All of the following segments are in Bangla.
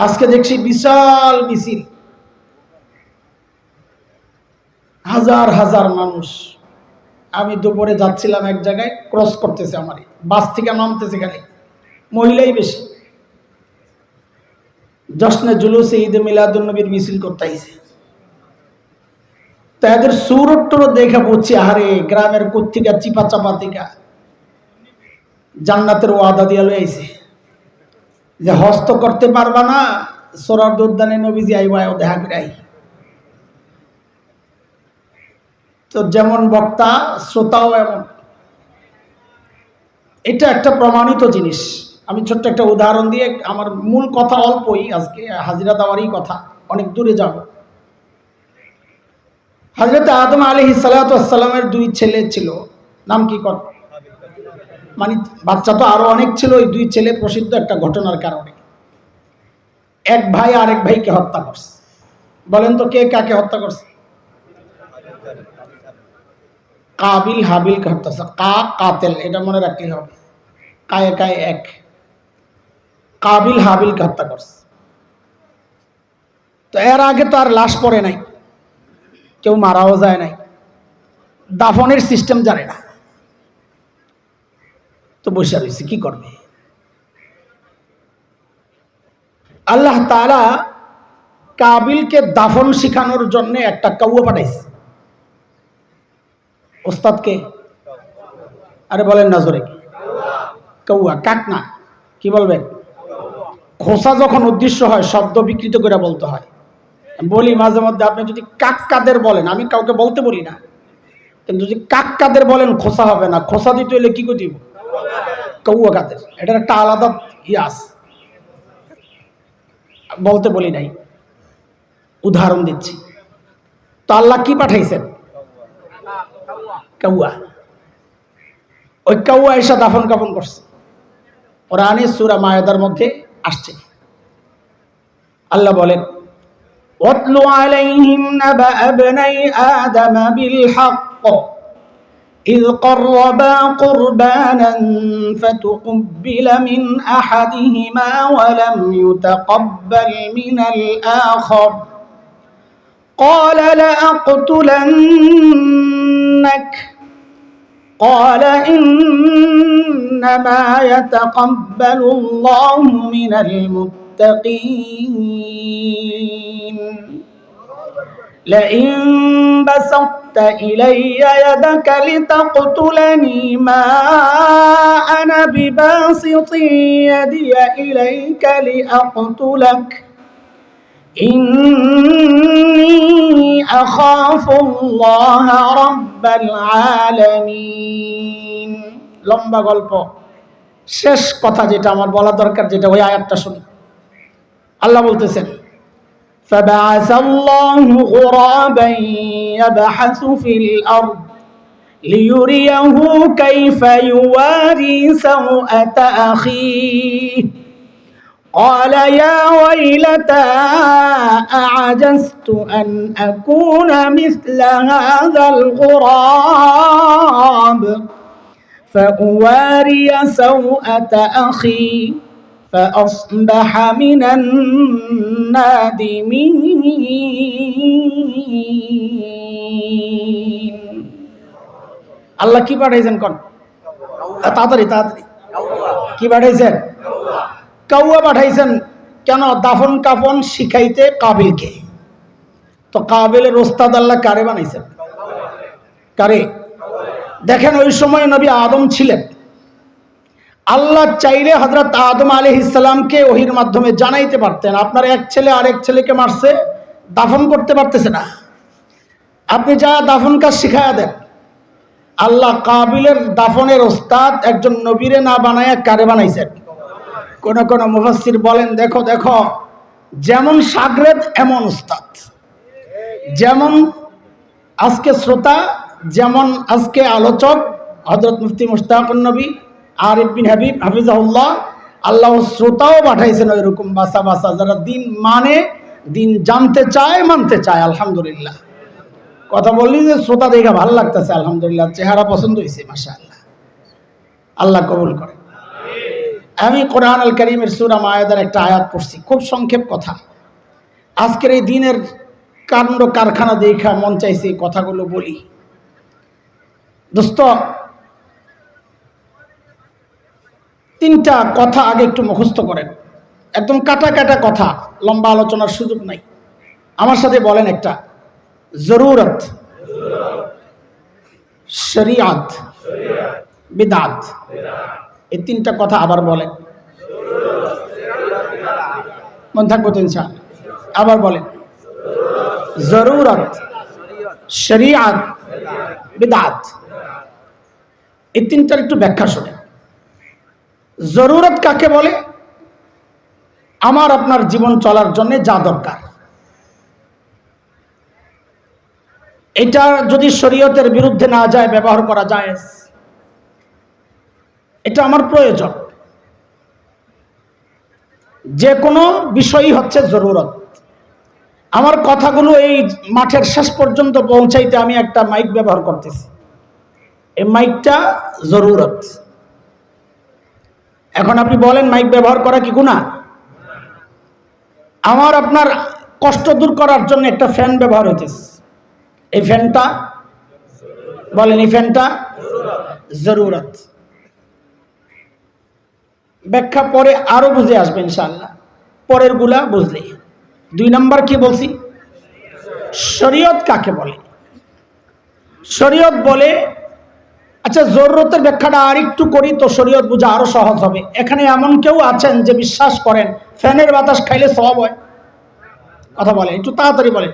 আজকে দেখছি বিশাল মিছিল, হাজার হাজার মানুষ। আমি দুপুরে যাচ্ছিলাম এক জায়গায়, ক্রস করতেছে আমার বাস থেকে নামতেছে, খালি মহিলাই বেশি। জশ্নে জুলুসে ঈদে মিলাদুন্নবীর মিছিল করতে আইছে। তাদের সুরট দেখে বুঝছি, আহারে গ্রামের কোত্থেকা চিপা চাপা থেকে জান্নাতের ওয়াদা দিয়া লই আইছে যে হস্ত করতে পারবা না, সোরার উদ্যানে নবীজি আইবা দেখা করে আই। তো যেমন বক্তা শ্রোতাও এমন। এটা একটা প্রমাণিত জিনিস। আমি ছোট্ট একটা উদাহরণ দিয়ে, আমার মূল কথা অল্পই, আজকে হাজিরা দেওয়ারই কথা, অনেক দূরে যাব। হযরত আদম আলাইহিস সালাতু ওয়াস সালামের দুই ছেলে ছিল, নাম কি কর, মানে বাচ্চা তো আরো অনেক ছিল। ওই দুই ছেলে প্রসিদ্ধ একটা ঘটনার কারণে এক ভাই আরেক ভাইকে হত্যা করছে। বলেন তো কে কাকে হত্যা করছে? কাবিল হাবিলকে হত্যা করছে। কাতেল, এটা মনে রাখলেই হবে। কায়ে কায়ে এক। কাবিল হাবিলকে হত্যা করছে। তো এর আগে তো আর লাশ পড়ে নাই, কেউ মারাও যায় নাই, দাফনের সিস্টেম জানে না। তো বসে রয়েছে, কি করবে? আল্লাহ তাআলা কাবিলকে দাফন শিখানোর জন্য একটা কাউয়া পাঠাইছে। ওস্তাদকে, আরে বলেন না জোরে, কাউয়া, কাক না, কি বলবেন? খোসা যখন উদ্দেশ্য হয় শব্দ বিকৃত করে বলতে হয়। বলি মাঝে মধ্যে, আপনি যদি কাক্কাদের বলেন, আমি কাউকে বলতে বলি না, কিন্তু যদি কাক্কাদের বলেন খোসা হবে না। খোসা দিতে হলে কি করে দিব? কাউয়া কাদের, এটার একটা আলাদা ইয়াস, বলতে বলি নাই, উদাহরণ দিচ্ছি। তো আল্লাহ কি পাঠাইছেন? কাউয়া। ওই কাউয়া এসে দাফন কাফন করছে। কোরআনে সূরা মায়েদার মধ্যে আসছে। আল্লাহ বলেন, ওয়াতলু আলাইহিম নাবা ইবনাই আদম বিল হক إذ قربا قربانا فتقبل من أحدهما ولم يتقبل من الآخر قال لأقتلنك قال إنما يتقبل الله من المتقين لئن بسطت إلي يدك لتقتلني ما أنا بباسط يدي إليك لأقتلك إني أخاف الله رب العالمين। লম্বা গল্প, শেষ কথা যেটা আমার বলা দরকার, যেটা ওই আয়াতটা শুনি। আল্লাহ বলতেছেন, فبعث الله غرابا يبحث في الأرض ليريه كيف يواري سوءة أخيه قال يا ويلتى أعجزت أن أكون مثل هذا الغراب فأواري سوءة أخي فأصبح من النادمين। আল্লাহ কি পাঠাইছেন? কোন তাড়াতাড়ি তাড়াতাড়ি, কি পাঠাইছেন? কাউয়া পাঠাইছেন। কেন? দাফন কাফন শিখাইতে কাবিলকে। তো কাবিলের ওস্তাদ আল্লাহ কারে বানাইছেন? কারে? দেখেন, ওই সময় নবী আদম ছিলেন। আল্লাহ চাইলে হযরত আদম আলাইহিস সালামকে ওহীর মাধ্যমে জানাইতে পারতেন, আপনার এক ছেলে আরেক ছেলেকে মারছে, দাফন করতে পারতেছে না, আপনি যা দাফন কাজ শিখায়া দেন। আল্লাহ কাবিলের দাফনের ওস্তাদ একজন নবীরে না বানায়া কারে বানাইছেন? কোন কোন মুফাসসির বলেন, দেখো দেখো, যেমন শাগরেদ এমন উস্তাদ, যেমন আজকে শ্রোতা, যেমন আজকে আলোচক হযরত মুফতি মুশতাকুন নবী আরিফ বিন হাবিব হাফিজাহুল্লাহ, আল্লাহ শ্রোতাও পাঠাইছেন ওই রকম বাসা বাসা, যারা দিন মানে, দিন জানতে চায়, মানতে চায়। আলহামদুলিল্লাহ। কথা বললি যে শ্রোতা দেখা ভালো লাগতেছে, আলহামদুলিল্লাহ, চেহারা পছন্দ হয়েছে, মাশাআল্লাহ, আল্লাহ কবুল করে। আমি কোরআন আল কারীমের সূরা মায়েদার একটা আয়াত পড়ছি, খুব সংক্ষেপ কথা। আজকের এই দিনের কাণ্ড কারখানা দেখা মন চাইছে এই কথাগুলো বলি। দোস্ত, তিনটা কথা আগে একটু মুখস্থ করেন, একদম কাটা কাটা কথা, লম্বা আলোচনার সুযোগ নাই। আমার সাথে বলেন একটা, জরুরত, শরিয়াত, বিদআত। এই তিনটা কথা আবার বলেন, মন থাকবো তো ইনশাআল্লাহ। আবার বলেন, জরুরত, শরিয়াত, বিদআত। এই তিনটার একটু ব্যাখ্যা শোনেন। জরুরত কাকে বলে? আমার আপনার জীবন চলার জন্য যা দরকার, এটা যদি শরীয়তের বিরুদ্ধে না যায় ব্যবহার করা যায়, এটা আমার প্রয়োজন। যে কোনো বিষয়ই হচ্ছে জরুরত। আমার কথাগুলো এই মাঠের শেষ পর্যন্ত পৌঁছাইতে আমি একটা মাইক ব্যবহার করতেছি, এই মাইকটা জরুরত। এখন আপনি বলেন, মাইক ব্যবহার করা কি গুনাহ? আমার আপনার কষ্ট দূর করার জন্য একটা ফ্যান ব্যবহার হইতেছে, এই ফ্যানটা বলেন, এই ফ্যানটা জরুরত। ব্যাখ্যা পরে আরো বুঝে আসবে ইনশাআল্লাহ, পরের গুলা বুঝলে। 2 নাম্বার কি বলছি? শরীয়ত কাকে বলে? শরীয়ত বলে, আচ্ছা জরুরতের ব্যাখ্যাটা আর একটু করি তো শরীয়ত বোঝা আরো সহজ হবে। এখানে এমন কেউ আছেন যে বিশ্বাস করেন ফ্যানের বাতাস খাইলে সওয়াব হয়? কথা বলে, একটু তাড়াতাড়ি বলেন।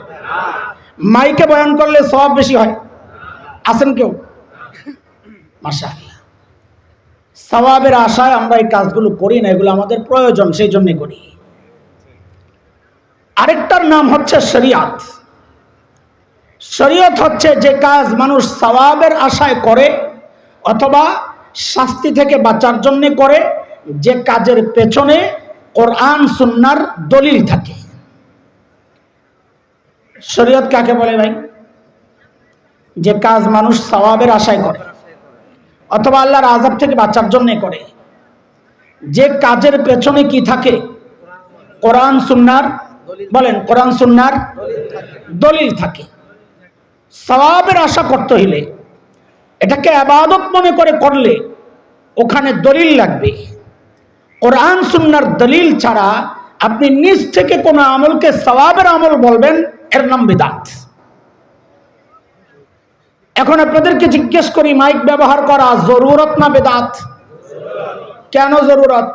মাইকে বয়ান করলে সওয়াব বেশি হয়? আছেন কেউ? মাশাআল্লাহ। সওয়াবের আশায় আমরা এই কাজগুলো করি না, এগুলো আমাদের প্রয়োজন, সেই জন্য করি। আরেকটার নাম হচ্ছে শরিয়াত। শরিয়ত হচ্ছে যে কাজ মানুষ সওয়াবের আশায় করে অথবা শাস্তি থেকে বাঁচার জন্য করে, যে কাজের পেছনে কোরআন সুন্নাহর দলিল থাকে। শরিয়ত কাকে বলে ভাই? যে কাজ মানুষ সওয়াবের আশায় করে অথবা আল্লাহর আযাব থেকে বাঁচার জন্য করে, যে কাজের পেছনে কি থাকে? কোরআন সুন্নাহর, বলেন, কোরআন সুন্নাহর দলিল থাকে। সওয়াবের আশা করতে হইলে, এটাকে ইবাদত মনে করে করলে ওখানে দলিল লাগবে। কোরআন সুন্নাহর দলিল ছাড়া আপনি নিজ থেকে কোনো আমলকে সওয়াবের আমল বলবেন, এর নাম বিদআত। এখন আপনাদেরকে জিজ্ঞেস করি, মাইক ব্যবহার করা জরুরত না বিদআত? কেন জরুরত?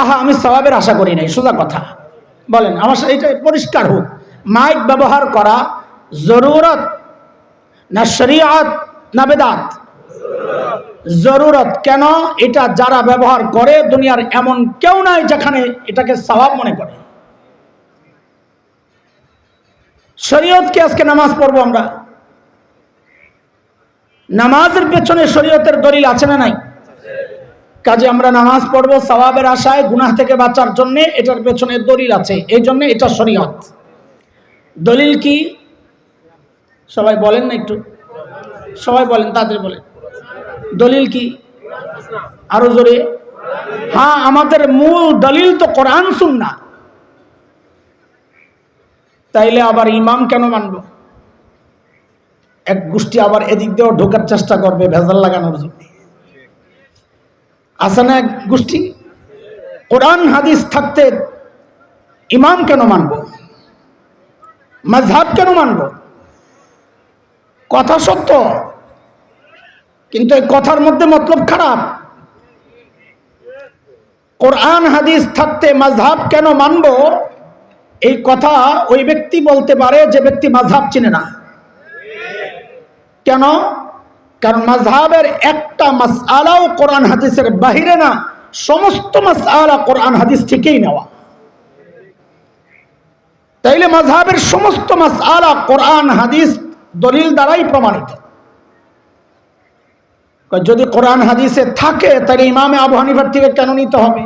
আহা, আমি সওয়াবের আশা করি নাই, সোজা কথা বলেন, আমার সাথে এটা পরিষ্কার হোক। মাইক ব্যবহার করা জরুরত না শরিয়াত না বিদআত? জরুরত। কেন? এটা যারা ব্যবহার করে দুনিয়ার এমন কেউ নাই যেখানে এটাকে সওয়াব মনে করে। শরীয়ত কি আজকে নামাজ পড়বো আমরা, নামাজের পেছনে শরীয়তের দলিল আছে না নাই? কাজে আমরা নামাজ পড়বো সওয়াবের আশায়, গুনাহ থেকে বাঁচার জন্য, এটার পেছনে দলিল আছে, এই জন্য এটা শরীয়ত। দলিল কি? সবাই বলেন না একটু, সবাই বলেন, তাদের বলেন দলিল কি? আরো জোরে। হ্যাঁ, আমাদের মূল দলিল তো কোরআন সুন্নাহ। তাইলে আবার ইমাম কেন মানব? এক গোষ্ঠী আবার এদিক দিয়েও ঢোকার চেষ্টা করবে ভেজাল লাগানোর জন্য। আছে না এক গোষ্ঠী? কোরআন হাদিস থাকতে ইমাম কেন মানব? মাযহাব কেন মানব? কথা সত্য, কিন্তু এই কথার মধ্যে মতলব খারাপ। কোরআন হাদিস থাকতে মাযহাব কেন মানব, এই কথা ওই ব্যক্তি বলতে পারে যে ব্যক্তি মাযহাব চিনে না। কেন? কারণ মাযহাবের একটা মাসআলাও কোরআন হাদিসের বাহিরে না, সমস্ত মাসআলা কোরআন হাদিস থেকেই নেওয়া। তাইলে মাযহাবের সমস্ত মাসআলা কোরআন হাদিস দলিল দ্বারাই প্রমাণিত। যদি কোরআন হাদিসে থাকে তাহলে ইমামে আবু হানিফার থেকে কেন নিতে হবে?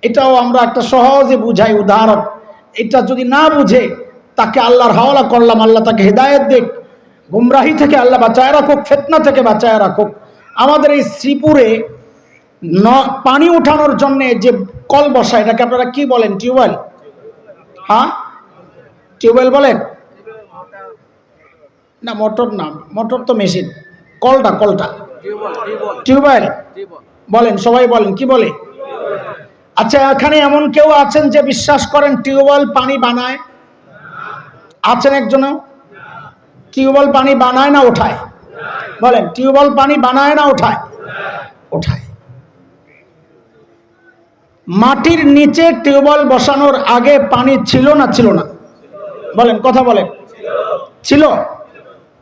এটাও আমরা একটা সহজে বুঝাই উদাহরণ। এটা যদি না বুঝে তাকে আল্লাহর হাওলা করলাম, আল্লাহ তাকে হেদায়েত দিক, গুমরাহি থেকে আল্লাহ বাঁচায় রাখুক, ফিতনা থেকে বাঁচায় রাখুক। আমাদের এই শ্রীপুরে পানি উঠানোর জন্য যে কল বসায় এটাকে আপনারা কি বলেন? টিউবওয়েল? হ্যাঁ, টিউবওয়েল বলেন না? মোটর না, মোটর তো মেশিন। কলটা টিউবওয়েল বলেন, সবাই বলেন, কি বলে? আচ্ছা, এখানে এমন কেউ আছেন যে বিশ্বাস করেন টিউবওয়েল পানি বানায়? আছেন একজনও? টিউবওয়েল পানি বানায় না ওঠায়? বলেন, টিউবওয়েল পানি বানায় না ওঠায়? ওঠায়। মাটির নিচে টিউবওয়েল বসানোর আগে পানি ছিল না ছিল না? বলেন, কথা বলেন। ছিল।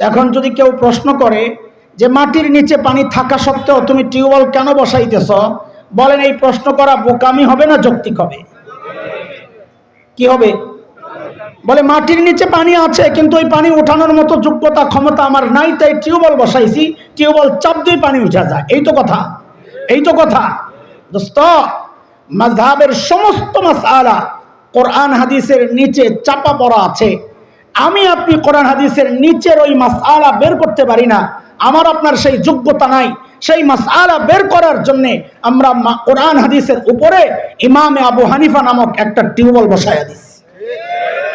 এখন যদি কেউ প্রশ্ন করে যে মাটির নিচে পানি থাকা সত্ত্বেও তুমি টিউবওয়েল কেন বসাইতেছ, বলেন এই প্রশ্ন করা বোকামি হবে না যৌক্তিক হবে? কি হবে? বলে মাটির নিচে পানি আছে কিন্তু ওই পানি ওঠানোর মতো যোগ্যতা ক্ষমতা আমার নাই, তাই টিউবওয়েল বসাইছি, টিউবওয়েল চাপ দিয়ে পানি উঠা যায়। এই তো কথা, এই তো কথা। দোস্ত, মাযহাবের সমস্ত মাসআলা কোরআন হাদিসের নিচে চাপা পড়া আছে। আমি আপনি কোরআন হাদিসের নিচের ওই মাসআলা বের করতে পারি না, আমার আপনার সেই যোগ্যতা নাই। সেই মাসআলা বের করার জন্য আমরা কোরআন হাদিসের উপরে ইমামে আবু হানিফা নামক একটা টিউবওয়েল বসায়া দিছি,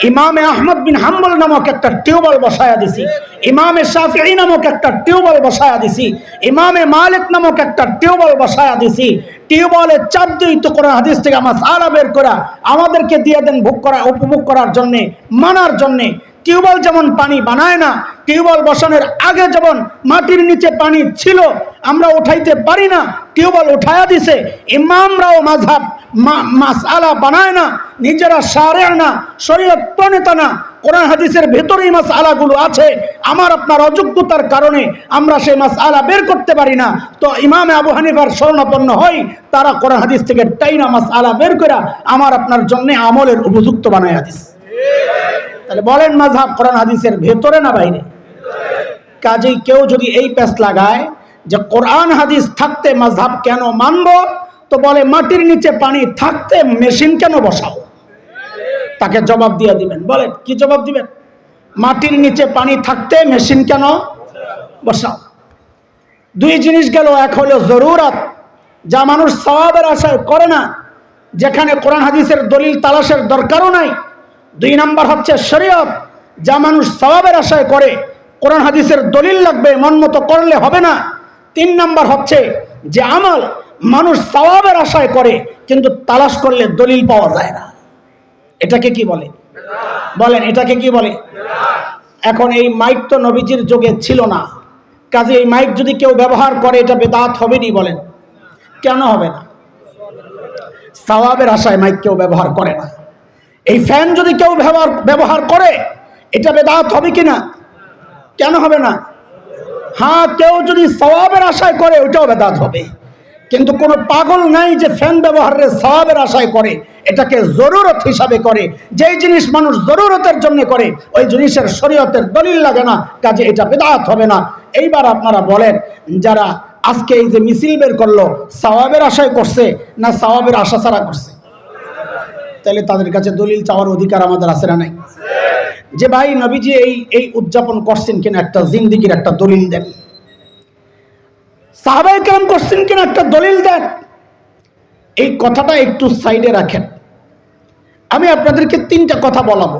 ইমামে আহমদ বিন হাম্বল নামক একটা টিউবওয়েল বসায়া দিছি, ইমামে শাফিঈ নামক একটা টিউবওয়েল বসায়া দিছি, ইমামে মালিক নামক একটা টিউবওয়েল বসায়া দিছি। টিউবওয়েলের চাপ দিয়ে তো কোরআন হাদিস থেকে মাসআলা বের করা আমাদেরকে দিয়ে দেন ভোগ করা, উপভোগ করার জন্যে, মানার জন্যে। টিউবওয়েল যেমন পানি বানায় না, টিউবওয়েল বসানোর আগে যেমন মাটির নিচে পানি ছিল আমরা উঠাইতে পারি না, টিউবওয়েল উঠায়া দিছে। ইমামরাও মাযহাব মাসআলা বানায় না, নিজেরা শারিআ না, শরীয়ত প্রণেতা না, কোরআন হাদিসের ভেতরেই মাসআলাগুলো আছে। আমার আপনার অযোগ্যতার কারণে আমরা সেই মাসআলা বের করতে পারি না। তো ইমামে আবু হানিফার শরণাপন্ন হই, তারা কোরআন হাদিস থেকে টাইনা মাসআলা বের করে আমার আপনার জন্য আমলের উপযুক্ত বানায় হাদিস। তাহলে বলেন মাযহাব কোরআন হাদিসের ভেতরে না বাইরে? কাজেই কেউ যদি এই পেশ লাগায় যে কোরআন হাদিস থাকতে মাযহাব কেন মানব, তো বলে মাটির নিচে পানি থাকতে মেশিন কেন বসাও? তাকে জবাব দিয়ে দিবেন। বলেন, কি জবাব দিবেন? মাটির নিচে পানি থাকতে মেশিন কেন বসাও? দুই জিনিস গেল। এক হলো জরুরত, যা মানুষ সওয়াবের আশায় করে না, যেখানে কোরআন হাদিসের দলিল তালাশের দরকারও নাই। দুই নাম্বার হচ্ছে শরীয়ত, যা মানুষ সওয়াবের আশায় করে, কোরআন হাদিসের দলিল লাগবে, মন মতো করলে হবে না। তিন নাম্বার হচ্ছে যে আমল মানুষ সওয়াবের আশায় করে কিন্তু তালাশ করলে দলিল পাওয়া যায় না। এটাকে কি বলে? বলেন, এটাকে কি বলে? এখন এই মাইক তো নবীজির যুগে ছিল না, কাজে এই মাইক যদি কেউ ব্যবহার করে এটা বেদাত হবে নি? বলেন, কেন হবে না? সওয়াবের আশায় মাইক কেউ ব্যবহার করে না। এই ফ্যান যদি কেউ ব্যবহার করে এটা বেদাত হবে কিনা? কেন হবে না? হ্যাঁ, কেউ যদি সওয়াবের আশায় করে ওইটাও বেদাত হবে। কিন্তু কোনো পাগল নাই যে ফ্যান ব্যবহারের সওয়াবের আশায় করে, এটাকে জরুরত হিসাবে করে। যেই জিনিস মানুষ জরুরতের জন্য করে ওই জিনিসের শরীয়তের দলিল লাগে না, কাজে এটা বেদাত হবে না। এইবার আপনারা বলেন, যারা আজকে এই যে মিছিল বের করলো সওয়াবের আশায় করছে না সওয়াবের আশা ছাড়া করছে? তাহলে তাদের কাছে দলিল চাওয়ার অধিকার আমাদের আছে না নাই? যে ভাই নবীজি এই উদযাপন করছেন কিনা একটা জিন্দেগির একটা দলিল দেন, সাহাবায়ে কেরাম করছেন কিনা একটা দলিল দেন। এই কথাটা একটু সাইডে রাখেন। আমি আপনাদেরকে তিনটা কথা বলাবো,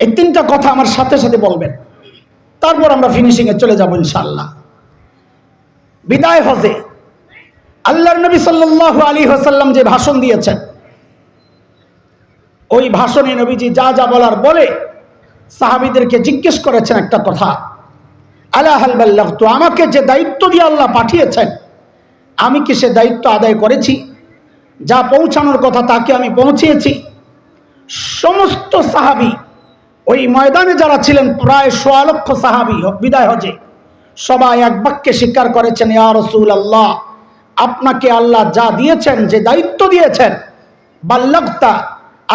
এই তিনটা কথা আমার সাথে সাথে বলবেন, তারপর আমরা ফিনিশিং এ চলে যাব ইনশাআল্লাহ। বিদায় হজে আল্লাহর নবী সাল্লাল্লাহু আলাইহি ওয়াসাল্লাম যে ভাষণ দিয়েছেন, ওই ভাষণে নবীজি যা যা বলার বলে সাহাবীদেরকে জিজ্ঞেস করেছেন একটা কথা, আলা হাল বাল্লাগতু, আমাকে যে দায়িত্ব দিয়ে আল্লাহ পাঠিয়েছেন আমি কি সে দায়িত্ব আদায় করেছি? যা পৌঁছানোর কথা তাকে আমি পৌঁছিয়েছি? সমস্ত সাহাবী ওই ময়দানে যারা ছিলেন প্রায় ১৬ লক্ষ সাহাবী বিদায় হজে, সবাই এক বাক্যে স্বীকার করেছেন, ইয়া রাসূলুল্লাহ, আপনাকে আল্লাহ যা দিয়েছেন, যে দায়িত্ব দিয়েছেন, বাল্লাগতা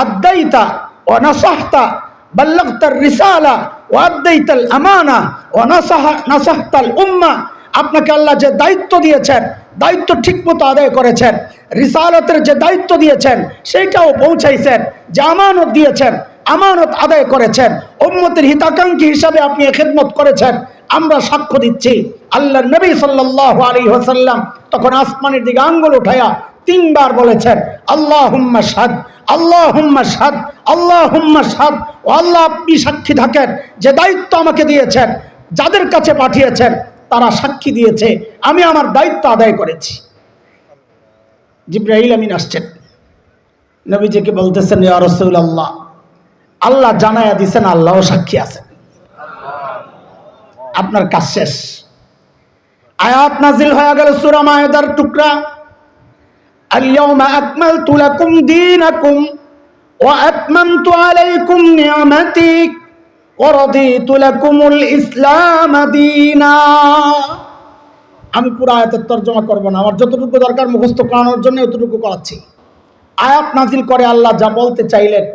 আদাইতা ওয়া নাসাহতা, বাল্লাগতার রিসালা ওয়া আদাইতাল আমানা ওয়া নাসাহতাল উম্মাহ, আপনাকে আল্লাহ যে দায়িত্ব দিয়েছেন দায়িত্ব ঠিকমতো আদায় করেছেন, রিসালাতের যে দায়িত্ব দিয়েছেন সেইটাও পৌঁছাইছেন, যে আমানত দিয়েছেন আমানত আদায় করেছেন, উম্মতের হিতাকাঙ্ক্ষী হিসাবে আপনি খেদমত করেছেন। আমরা সাক্ষ্য দিচ্ছি। আল্লাহর নবী সাল্লাল্লাহু আলাইহি ওয়াসাল্লাম তখন আসমানের দিকে আঙ্গুল উঠায়া 3 বার বলেছেন, আল্লাহুম্মা শাহাদ, আল্লাহুম্মা শাহাদ, আল্লাহুম্মা শাহাদ। ও আল্লাহ, আপনি সাক্ষী থাকেন যে দায়িত্ব আমাকে দিয়েছেন, যাদের কাছে পাঠিয়েছেন তারা সাক্ষী দিয়েছে আমি আমার দায়িত্ব আদায় করেছি। জিবরাইল আমিন আসছেন, নবীজিকে বলতেছেন, ইয়া রাসূলুল্লাহ, আল্লাহ জানায়া দিয়েছেন, আল্লাহও সাক্ষী আছেন, আপনার কাজ শেষ। আয়াত নাজিল হয়ে গেল সূরা মায়েদার টুকরা, আল ইয়াউমা আকমালতু লাকুম দীনাকুম ওয়া আতমামতু আলাইকুম নি'মাতি ওয়া রাদিতু লাকুমুল ইসলাম দীনা। আমি পুরো আয়াতের তরজমা করব না, আমার যতটুকু দরকার মুখস্থ করানোর জন্য এতটুকু করাচ্ছি। আয়াত নাজিল করে আল্লাহ যা বলতে চাইলেন,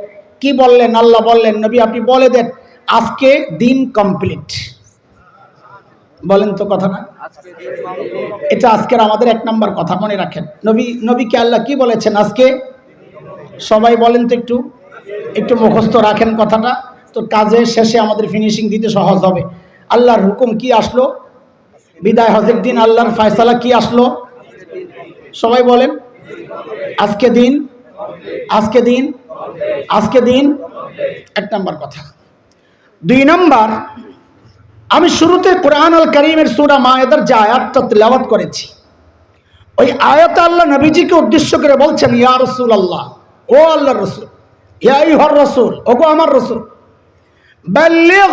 কি বললেন? আল্লাহ বললেন, নবী আপনি বলে দেন আজকে দিন কমপ্লিট। বলেন তো কথাটা, এটা আজকের আমাদের 1 নম্বর কথা, মনে রাখেন। নবীকে আল্লাহ কি বলেছেন আজকে? সবাই বলেন তো, একটু মুখস্থ রাখেন কথাটা, তো কাজে শেষে আমাদের ফিনিশিং দিতে সহজ হবে। আল্লাহর হুকুম কি আসলো? বিদায় হজের দিন আল্লাহর ফয়সালা কি আসলো? সবাই বলেন, আজকে দিন, আজকে দিন, আজকে দিন। 1 নম্বর কথা। 2 নম্বর, আমি শুরুতে কোরআন আল কারীমের সূরা মায়েদার যে আয়াতটা তিলাওয়াত করেছি, ওই আয়াতে আল্লাহ নবীজিকে উদ্দেশ্য করে বলছেন, ইয়া রাসূলুল্লাহ, ও আল্লাহর রাসূল, ইয়া আইয়ুহার রাসূল, ওগো আমার রাসূল, বাল্লিগ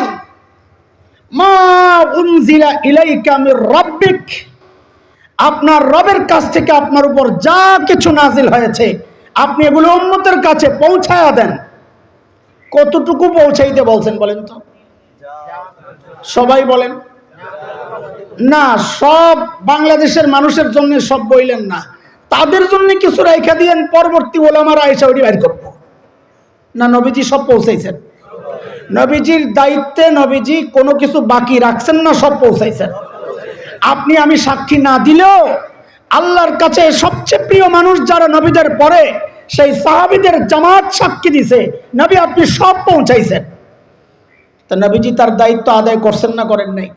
মা উনজিলা ইলাইকা মির রাব্বিক, আপনার রবের কাছ থেকে আপনার উপর যা কিছু নাজিল হয়েছে আপনি এগুলো উম্মতের কাছে পৌঁছায়া দেন। কতটুকু পৌঁছাইতে বলছেন বলেন তো? সবাই বলেন না, সব বাংলাদেশের মানুষের জন্য সব বইলেন না, তাদের জন্য কিছু রাইখা দিয়েন, পরবর্তী ওলামারা আয়েশা ওইটি বাইর করবো না। নবীজি সব পৌঁছাইছেন, নবীজির দায়িত্বে নবীজি কোনো কিছু বাকি রাখছেন না, সব পৌঁছাইছেন। আপনি আমি সাক্ষী না দিলেও আল্লাহর কাছে সবচেয়ে প্রিয় মানুষ যারা নবীদের পরে, সেই সাহাবীদের জামাত সাক্ষী দিছে, নবী আপনি সব পৌঁছাইছেন। তা নবীজি তার দায়িত্ব আদায় করছেন না করেন নাই?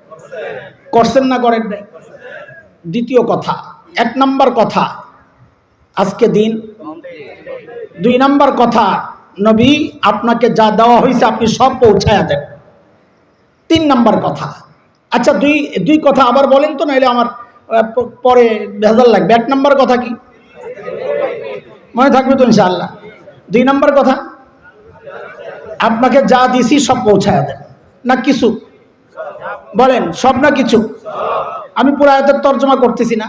করছেন না করেন নাই? দ্বিতীয় কথা, 1 নম্বর কথা আজকে দিন। 2 নম্বর কথা, নবী আপনাকে যা দেওয়া হয়েছে আপনি সব পৌঁছায়া দেন। 3 নম্বর কথা, আচ্ছা দুই কথা আবার বলেন তো, নাইলে আমার পরে ভেজাল লাগবে। 1 নম্বর কথা কি মনে থাকবে তো ইনশাআল্লাহ? 2 নম্বর কথা, আপনাকে যা দিছি সব পৌঁছায়া দেন। না কিছু বলেন, সব না কিছু? আমি পুরো আয়াতের তরজমা করতেছি না,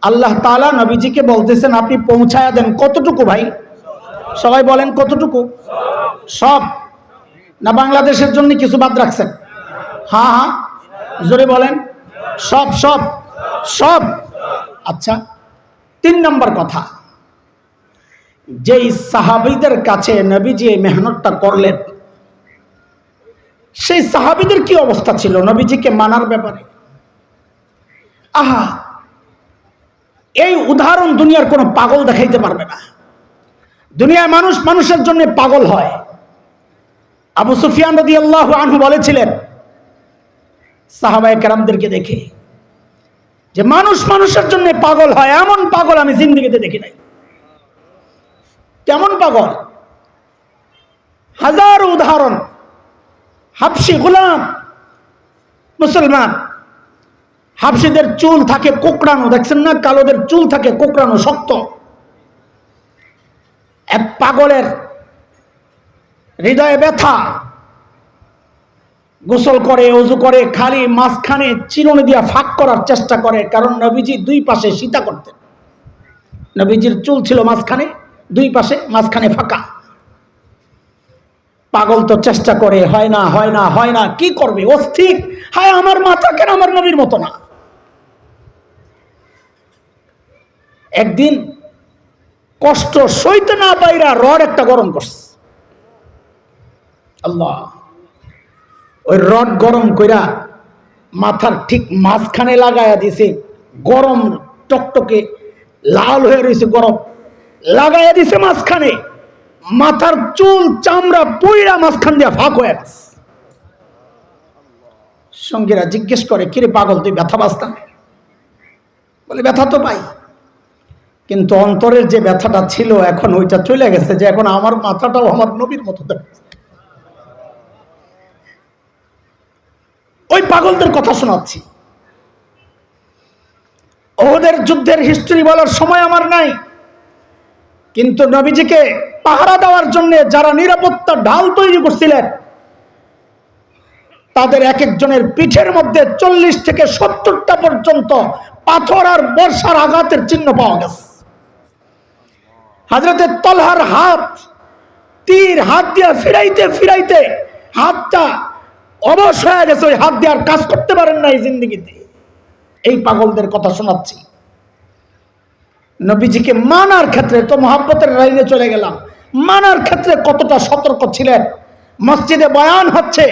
আল্লাহ তাআলা নবীজিকে বলতেছেন আপনি পৌঁছায়া দেন। কতটুকু ভাই? সবাই বলেন কতটুকু? সব না বাংলাদেশের জন্য কিছু বাদ রাখছেন? হ্যাঁ হ্যাঁ, জোরে বলেন, সব সব সব। আচ্ছা, 3 নম্বর কথা, যেই সাহাবীদের কাছে নবীজি এই মেহনতটা করলেন, সেই সাহাবীদের কি অবস্থা ছিল নবীজিকে মানার ব্যাপারে? আহা, এই উদাহরণ দুনিয়ার কোনো পাগল দেখাইতে পারবে না। দুনিয়ায় মানুষ মানুষের জন্য পাগল হয়। আবু সুফিয়ান রাদিয়াল্লাহু আনহু বলেছিলেন সাহাবায়ে কেরামদেরকে দেখে যে মানুষ মানুষের জন্য পাগল হয়, এমন পাগল আমি জিন্দেগিতে দেখি নাই। কেমন পাগল? হাজারো উদাহরণ। হাবশি গোলাম মুসলমান, হাবশিদের চুল থাকে কোকড়ানো, দেখছেন না? কালোদের চুল থাকে কোকড়ানো, শক্ত। এক পাগলের হৃদয়ে ব্যথা, গোসল করে, ওযু করে, খালি মাঝখানে চিরুনি দিয়া ফাঁক করার চেষ্টা করে, কারণ নবীজি 2 পাশে সীতা করতেন। নবীজির চুল ছিল মাঝখানে, 2 পাশে, মাঝখানে ফাঁকা। পাগল তো চেষ্টা করে, হয় না হয় না হয় না, কি করবে? অস্থির, হায় আমার মাথা কেন আমার নবীর মতো না। একদিন কষ্ট সইতে না পাইরা রড একটা গরম করছে। আল্লাহ, ওই রড গরম কইরা মাথার ঠিক মাঝখানে লাগাইয়া দিছে। গরম টকটকে লাল হয়ে রয়েছে, গরম লাগাইয়া দিছে মাঝখানে। মাথার চুল চামড়া পুইরা মাঝখান দিয়া ফাঁক হয়ে গেছে। সঙ্গীরা জিজ্ঞেস করে, কিরে পাগল, তুই ব্যথা বাঁচতাম? বলে, ব্যথা তো পাই, কিন্তু অন্তরের যে ব্যথাটা ছিল এখন ওইটা চলে গেছে, যে এখন আমার মাথাটাও আমার নবীর মতো দেখছে। ওই পাগলদের কথা শোনাচ্ছি। ওদের যুদ্ধের হিস্ট্রি বলার সময় আমার নাই, কিন্তু নবীজিকে পাহারা দেওয়ার জন্য যারা নিরাপত্তা ঢাল তৈরি করছিলেন, তাদের এক একজনের পিঠের মধ্যে 40 থেকে 70টা পর্যন্ত পাথর আর বর্ষার আঘাতের চিহ্ন পাওয়া গেছে। হযরতে তলহার হাত, তীর হাত দিয়ে ফিরাইতে ফিরাইতে হাতটা অবশ হয়ে গেছে, ওই হাত দিয়ে আর কাজ করতে পারেন না এই জিন্দেগিতে। এই পাগলদের কথা শোনাচ্ছি। নবীজিকে মানার ক্ষেত্রে তো মহাব্বতের লাইনে চলে গেলাম, মানার ক্ষেত্রে কতটা সতর্ক ছিলেন। মসজিদে বয়ান হচ্ছে,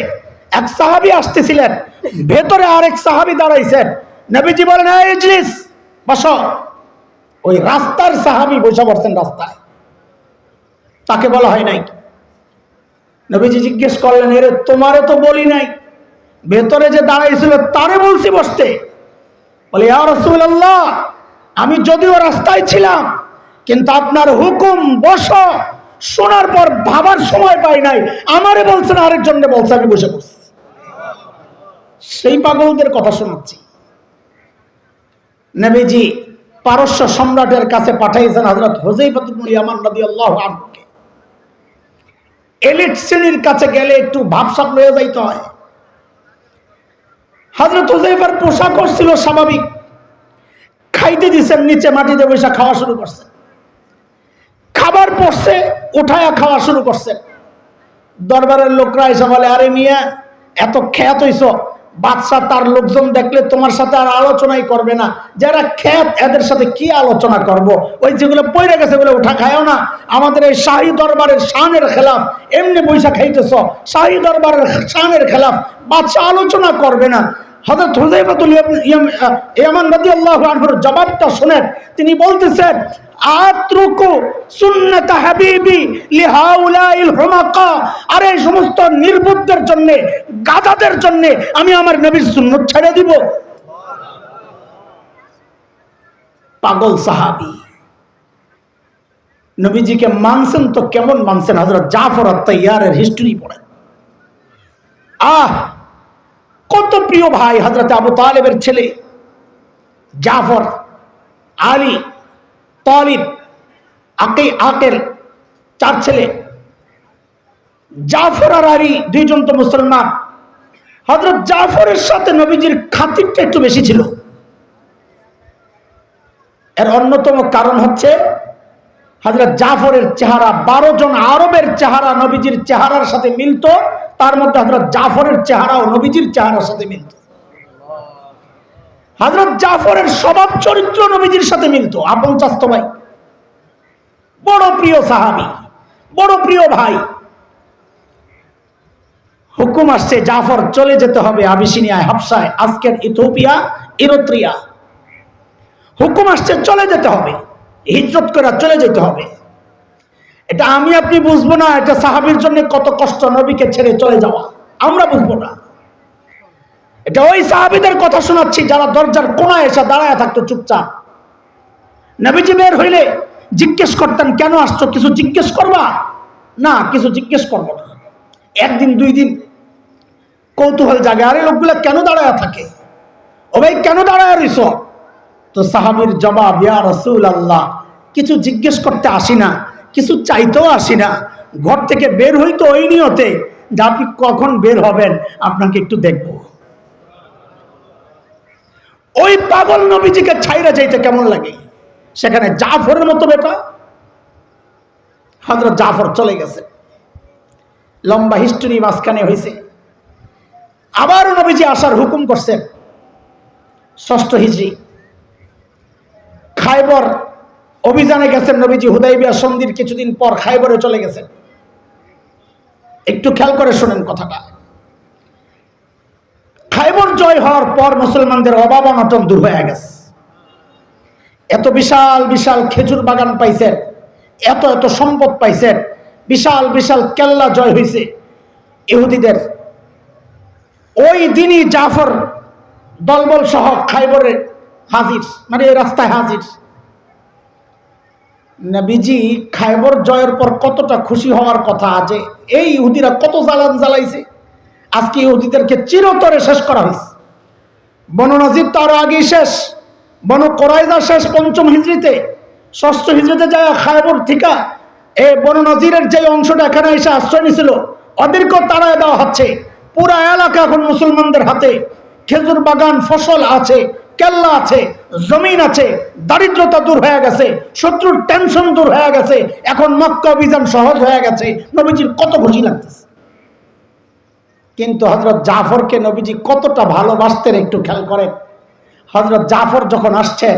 এক সাহাবী আসতেছিলেন, ভেতরে আরেক সাহাবী দাঁড়াইছেন। নবীজি বলেন, এই ইজলিস, বসো। ওই রাস্তার সাহাবী বসে পড়ছেন রাস্তায়, তাকে বলা হয় নাই। নবীজি জিজ্ঞেস করলেন, এরে তোমারে তো বলি নাই, ভেতরে যে দাঁড়াইছিল তারে বলছি বসতে। বলে, ইয়া রাসূলুল্লাহ, আমি যদিও রাস্তায় ছিলাম, কিন্তু আপনার হুকুম বসো শোনার পর ভাবার সময় পাই নাই, আমারে বলছেন আরেকজনকে বলছে, আমি বসে পড়ছি। সেই পাগলদের কথা শোনাচ্ছি। নবীজি পারস্য সম্রাটের কাছে পাঠাইছেন হযরত হুযায়ফা ইবনে ইয়ামান রাদিয়াল্লাহু আনহুকে। এলিট শ্রেণীর কাছে গেলে একটু ভাবসাব লয়ে যাইতে হয়। হযরত হুযায়ফার পোশাক ছিল স্বাভাবিক, খাইতে দিচ্ছেন, নিচে মাটিতে বসে খাওয়া শুরু করছেন। খাবার পড়ছে, উঠায়া খাওয়া শুরু করছেন। দরবারের লোকরা এসে বলে, আরে মিয়া, এত খ্যাত হইছ, বাদশা তার লোকজন দেখলে তোমার সাথে আর আলোচনাই করবে না। যারা খ্যাত এদের সাথে কি আলোচনা করব? ওই যেগুলো পড়ে গেছে বলে উঠা খায়ও না। আমাদের এই শাহী দরবারের শানের খেলাফ, এমনি বৈশা খাইতেছ, শাহী দরবারের শানের খেলাফ, বাদশা আলোচনা করবে না। হযরত হুযায়ফা ইয়ামান রাদিয়াল্লাহু আনহুর জবাবটা শুনেন। তিনি বলতেছেন, আতরুকু সুন্নাত হাবিবি লিহাউলাইল হুমাকা, আরে সমস্ত নির্বুদ্ধের জন্য, গাধাদের জন্য আমি আমার নবীর সুন্নাত ছেড়ে দিব? পাগল সাহাবী। নবীজিকে মানছেন তো কেমন মানছেন? হযরত জাফর আত-তাইয়ারের হিস্ট্রি পড়েন। কত প্রিয় ভাই, হযরত আবু তালেবের ছেলে জাফর, আলী, তালিব, আকেল, 4 ছেলে। জাফর আর আলী দুইজন তো মুসলমান। হযরত জাফরের সাথে নবীজির খাতিরটা একটু বেশি ছিল। এর অন্যতম কারণ হচ্ছে হযরত জাফরের চেহারা 12 জন আরবের চেহারা নবীজির চেহারার সাথে মিলত, তার মধ্যে হযরত জাফরের চেহারাও নবীজির চেহারার সাথে মিলত। হযরত জাফরের স্বভাব চরিত্র নবীজির সাথে মিলত। আপন চাচতো ভাই, বড় প্রিয় সাহাবী, বড় প্রিয় ভাই। হুকুম আসছে, জাফর চলে যেতে হবে আবিসিনিয়ায়, হাবশায়, আজকের ইথিওপিয়া, ইরিত্রিয়া। হুকুম আসছে চলে যেতে হবে, হিজরত করে চলে যেতে হবে। এটা আমি আপনি বুঝবো না, এটা সাহাবীর জন্য কত কষ্ট, নবীকে ছেড়ে চলে যাওয়া, আমরা বুঝবো না। এটা ওই সাহাবীদের কথা শোনাচ্ছি যারা দরজার কোনায় এসে দাঁড়ায় থাকতো চুপচাপ। নবীজি বের হইলে জিজ্ঞেস করতেন, কেন আসছো? কিছু জিজ্ঞেস করবা? না, কিছু জিজ্ঞেস করবো না। 1 দিন 2 দিন কৌতূহল জাগে, আরে লোকগুলা কেন দাঁড়ায় থাকে? ও ভাই, কেন দাঁড়ায় রইছ? তো সাহাবীর জবাব, ইয়া রাসূলুল্লাহ, কিছু জিজ্ঞেস করতে আসি না, কিছু চাইতেও আসি না। ঘর থেকে বের হইতো ওই নিয়তে যে আপনি কখন বের হবেন, আপনাকে একটু দেখব। ওই পাগল নবীজিকে ছাইরা যাইতে কেমন লাগে? সেখানে জাফরের মতো বেটা। হযরত জাফর চলে গেছে, লম্বা হিস্ট্রি মাঝখানে হয়েছে। আবার নবীজি আসার হুকুম করছেন 6ষ্ঠ হিজরি। খায়বর অভিযানে গেছেন নবীজি, হুদাইবিয়া সন্ধির কিছুদিন পর খায়বরে চলে গেছেন। একটু খেয়াল করে শোনেন কথাটা। খায়বর জয় হওয়ার পর মুসলমানদের অভাব অনটন দূর হয়ে গেছে। এত বিশাল বিশাল খেজুর বাগান পাইছেন, এত এত সম্পদ পাইছেন, বিশাল বিশাল কেল্লা জয় হয়েছে ইহুদিদের। ওই দিনই জাফর দলবল সহ খাইবরে হাজির, মানে এই রাস্তায় হাজির। নবীজি খাইবর জয়ের পর কতটা খুশি হওয়ার কথা, যে এই ইহুদিরা কত জ্বালান জ্বালাইছে, আজকে ইহুদিদেরকে চিরতরে শেষ করা হয়েছে। বনু নজির তো আরো আগেই শেষ, বনু কোরাইজা শেষ ৫ম হিজরিতে, ৬ষ্ঠ হিজরিতে যায় খাইবর থেকে এই বনু নজিরের যে অংশটা এখানে এসে আশ্রয় নিয়েছিল ওদেরকেও তাড়ায় দেওয়া হচ্ছে। পুরা এলাকা এখন মুসলমানদের হাতে, খেজুর বাগান, ফসল আছে, কেল্লা আছে, জমিন আছে, দারিদ্রতা দূর হয়ে গেছে, শত্রুর টেনশন দূর হয়ে গেছে, এখন মক্কা অভিযান সহজ হয়ে গেছে। নবীজির কত খুশি লাগতেছে। কিন্তু হযরত জাফরকে নবীজি কতটা ভালোবাসতেন একটু খেয়াল করেন। হযরত জাফর যখন আসছে,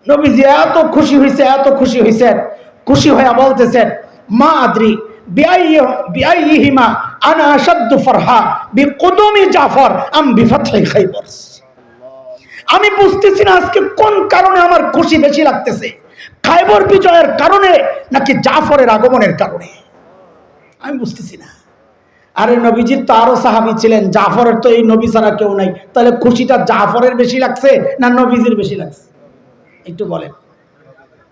নবীজি এত খুশি হয়েছে, এত খুশি হয়েছেন, খুশি হয়ে বলতেছেন, মা আদ্রি বিআইহিমা আনা আশাদ্দু ফারহা বিকুদুমি জাফর আম বিফাতহি খাইবর। আমি বুঝতেছি না আজকে কোন কারণে আমার খুশি বেশি লাগতেছে, খাইবর বিজয়ের কারণে নাকি জাফরের আগমনের কারণে, আমি বুঝতেছি না। আরে নবীজির তো আরো সাহাবী ছিলেন, জাফরের তো এই নবী ছাড়া কেউ নাই, তাহলে খুশিটা জাফরের বেশি লাগছে না নবীজির বেশি লাগছে? একটু বলেন,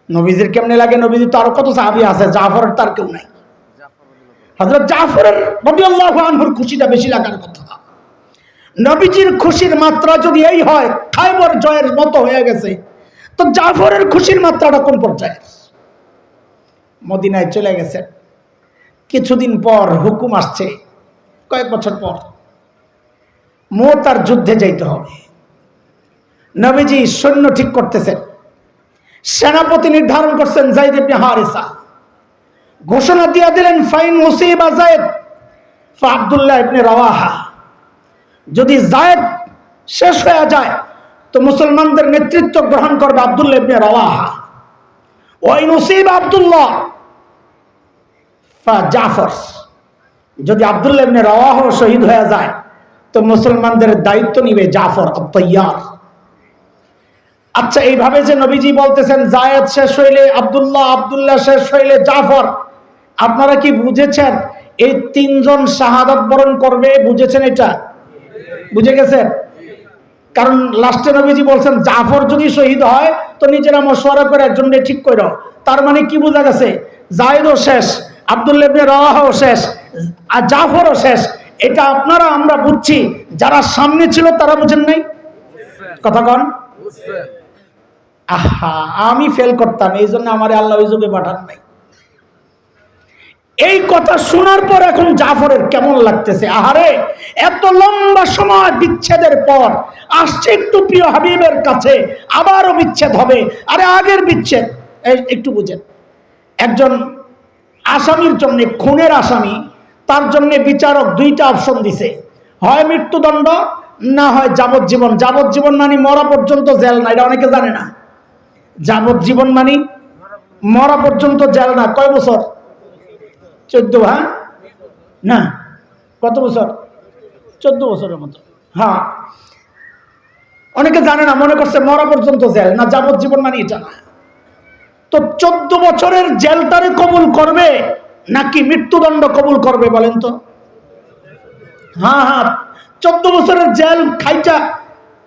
নবীজির কেমনে লাগে? নবীজির তো আরো কত সাহাবী আছে, জাফরের তার কেউ নাই। হযরত জাফরের রাদিয়াল্লাহু আনহুর খুশিটা বেশি লাগার কথা। নবীজির খুশির মাত্রা যদি এই হয় খাইবর জয়ের মতো হয়ে গেছে, তো জাফরের খুশির মাত্রাটা কোন পর্যায়ে? মদিনায় চলে গেছে, কিছুদিন পর হুকুম আসছে, কয়েক বছর পর মুতার যুদ্ধে যাইতে হবে। নবীজি সৈন্য ঠিক করতেছেন, সেনাপতি নির্ধারণ করছেন যায়েদ ইবনে হারিসা। ঘোষণা দিয়ে দিলেন, ফাইন উসিবা যায়েদ ফা আব্দুল্লাহ ইবনে রাওয়াহা। যদি যায়েদ শেষ হয়ে যায় তো মুসলমানদের নেতৃত্ব গ্রহণ করবে আব্দুল্লাহ ইবনে রাওয়াহা। ওয়াইন উসিবা আব্দুল্লাহ ফা জাফর। যদি আব্দুল্লাহ ইবনে রাওয়াহা শহীদ হয়ে যায় তো মুসলমানদের দায়িত্ব নিবে জাফর আত-তাইয়ার। আচ্ছা, এইভাবে যে নবীজি বলতেছেন যায়েদ শেষ হইলে আব্দুল্লাহ, আব্দুল্লাহ শেষ হইলে জাফর, আপনারা কি বুঝেছেন এই তিনজন শাহাদাত বরণ করবে? বুঝেছেন? এটা বুঝে গেছেন? কারণ লাস্টে নবীজি বলছেন জাফর যদি শহীদ হয় তো নিজেরা মশওয়ারা করে একজনকে ঠিক করো। তার মানে কি বোঝা গেছে? যায়েদও শেষ, আব্দুল্লাহ ইবনে রাওয়াহাও শেষ, আর জাফরও শেষ। এটা আপনারা আমরা বুঝছি, যারা সামনে ছিল তারা বুঝেন নাই। কথা কন। আহা, আমি ফেল করতাম, এই জন্য আমার আল্লাহ ওই যুগে পাঠান নাই। এই কথা শোনার পর এখন জাফরের কেমন লাগতেছে। আহারে, এত লম্বা সময় বিচ্ছেদের পর আসছে একটু প্রিয় হাবিবের কাছে, আবারও বিচ্ছেদ হবে। আরে আগের বিচ্ছেদ একটু বুঝেন। একজন আসামির জন্য, খুনের আসামি, তার জন্য বিচারক দুইটা অপশন দিছে, হয় মৃত্যুদণ্ড না হয় যাবজ্জীবন। যাবজ্জীবন মানে মরা পর্যন্ত জেল না, এটা অনেকে জানে না। যাবজ্জীবন মানে মরা পর্যন্ত জেল না। কয় বছর? 14। হ্যাঁ না, কত বছর? 14 বছরের মতো। হ্যাঁ, অনেকে জানে না, মনে করছে মরা পর্যন্ত জেল, না যাবজ্জীবন মানে এটা না। তো 14 বছরের জেলটারে কবুল করবে নাকি মৃত্যুদণ্ড কবুল করবে বলেন তো? হ্যাঁ হ্যাঁ, 14 বছরের জেল খাইটা